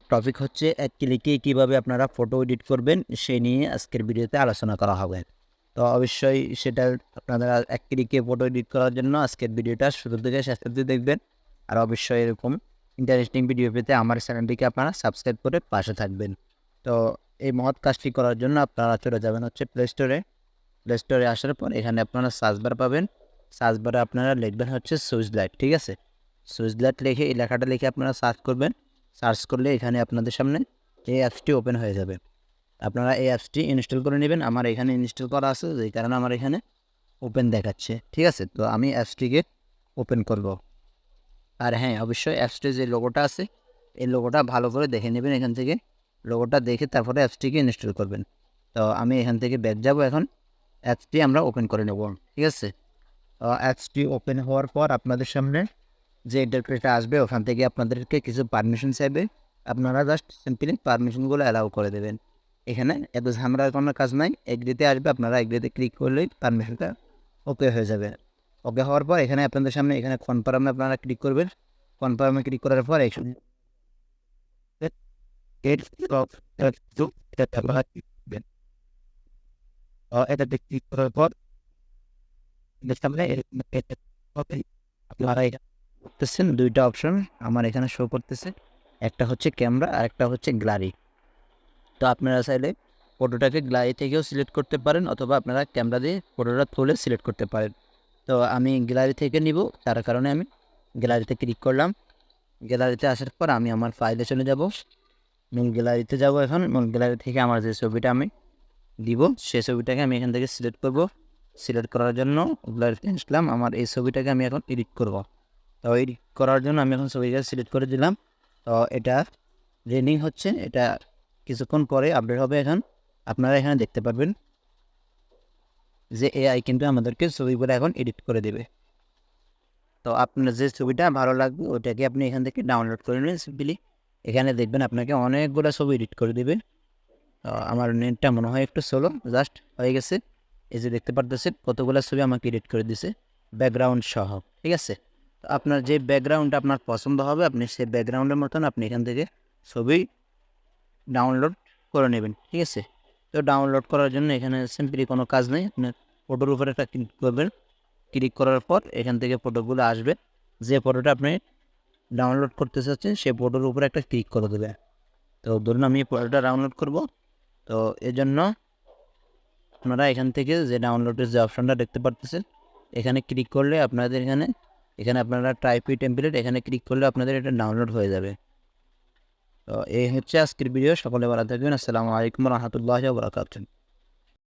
Topic হচ্ছে এক ক্লিকে কীভাবে আপনারা ফটো এডিট করবেন সেই নিয়ে আজকের ভিডিওতে আলোচনা করা হবে। তো অবশ্যই সেটা আপনারা এক ক্লিকে ফটো এডিট করার জন্য আজকের ভিডিওটা শুরু থেকে শেষ পর্যন্ত দেখবেন। আর অবশ্যই এরকম ইন্টারেস্টিং ভিডিও পেতে আমার চ্যানেলটিকে আপনারা সাবস্ক্রাইব করে পাশে থাকবেন। তো এই মহৎ কাজটি করার জন্য আপনারা চলে যাবেন হচ্ছে প্লে স্টোরে আসার পর এখানে আপনারা সার্চ বার পাবেন। সার্চ বারে আপনারা লিখবেন হচ্ছে সুইচ লাইট, ঠিক আছে? সুইচ লাইট লিখে এই লেখাটা লিখে আপনারা সার্চ করবেন। সার্চ করলে এখানে আপনাদের সামনে এই অ্যাপসটি ওপেন হয়ে যাবে। আপনারা এই অ্যাপসটি ইনস্টল করে নেবেন। আমার এখানে ইনস্টল করা আছে, যেই কারণে আমার এখানে ওপেন দেখাচ্ছে, ঠিক আছে? তো আমি অ্যাপসটিকে ওপেন করব। আর হ্যাঁ, অবশ্যই অ্যাপসটির যে লোগোটা আছে এই লোগোটা ভালো করে দেখে নেবেন। এখান থেকে লোগোটা দেখে তারপরে অ্যাপসটিকে ইনস্টল করবেন। তো আমি এখান থেকে ব্যাক যাব। এখন অ্যাপসটি আমরা ওপেন করে নেব, ঠিক আছে? অ্যাপসটি ওপেন হওয়ার পর আপনাদের সামনে যে ইন্টারফেসটা আসবে ওখান থেকে আপনাদেরকে কিছু পারমিশন চাইবে। আপনারা জাস্ট সিম্পলি পারমিশনগুলো অ্যালাউ করে দেবেন। এখানে এত ঝামেলার কোনো কাজ নাই। এগ্রিতে আসবে, আপনারা এগ্রিতে ক্লিক করলেই পারমিশনটা ওকে হয়ে যাবে। ওকে হওয়ার পর এখানে আপনাদের সামনে এখানে কনফার্মে আপনারা ক্লিক করবেন। কনফার্মে ক্লিক করার পর এখানে এটাতে ক্লিক করার পর সামনে আপনারা দেখতেছেন দুইটা অপশন আমার এখানে শো করতেছে। একটা হচ্ছে ক্যামেরা আর একটা হচ্ছে গ্যালারি। তো আপনারা চাইলে ফটোটাকে গ্যালারি থেকেও সিলেক্ট করতে পারেন অথবা আপনারা ক্যামেরা দিয়ে ফটোটা তুলে সিলেক্ট করতে পারেন। তো আমি গ্যালারি থেকে নিব, তার কারণে আমি গ্যালারিতে ক্লিক করলাম। গ্যালারিতে আসার পর আমি আমার ফাইলে চলে যাব। মূল গ্যালারিতে যাব। এখন মূল গ্যালারি থেকে আমার যে ছবিটা আমি দিব সেই ছবিটাকে আমি এখান থেকে সিলেক্ট করব। সিলেক্ট করার জন্য গ্যালারিতে আসলাম। আমার এই ছবিটাকে আমি এখন এডিট করব। তো এডিট করার জন্য আমি এখন ছবিটা সিলেক্ট করে দিলাম। তো এটা রেনিং হচ্ছে, এটা কিছুক্ষণ পরে আপডেট হবে। এখন আপনারা এখানে দেখতে পারবেন যে এআই কিন্তু আমাদেরকে ছবিগুলো এখন এডিট করে দেবে। তো আপনার যে ছবিটা ভালো লাগবে ওটাকে আপনি এখান থেকে ডাউনলোড করে নেবেন সিম্পলি। এখানে দেখবেন আপনাকে অনেকগুলো ছবি এডিট করে দেবে। আমার নেটটা মনে হয় একটু স্লো, জাস্ট হয়ে গেছে। এই যে দেখতে পারতেছেন কতগুলো ছবি আমাকে এডিট করে দিছে ব্যাকগ্রাউন্ড সহ, ঠিক আছে? তো আপনার যে ব্যাকগ্রাউন্ডটা আপনার পছন্দ হবে আপনি সেই ব্যাকগ্রাউন্ডের মতন আপনি এখান থেকে ছবি ডাউনলোড করে নেবেন, ঠিক আছে? তো ডাউনলোড করার জন্য এখানে সিম্পলি কোনো কাজ নেই। আপনার ফটোর উপরে একটা ক্লিক করবেন। ক্লিক করার পর এখান থেকে ফটোগুলো আসবে। যে ফটোটা আপনি ডাউনলোড করতে চাচ্ছেন সেই ফটোর উপরে একটা ক্লিক করে দেবে। তো ধরুন আমি ফটোটা ডাউনলোড করব। তো এজন্য আপনারা এখান থেকে যে ডাউনলোডের যে অপশনটা দেখতে পারতেছেন এখানে ক্লিক করলে আপনাদের এখানে আপনারা টাইপি টেমপ্লেট এখানে ক্লিক করলে আপনাদের এটা ডাউনলোড হয়ে যাবে। তো এই হচ্ছে আজকের ভিডিও। সকলে ভালো থাকবেন। আসসালামু আলাইকুম রহমতুল্লাহি ওয়া বারাকাতুহু।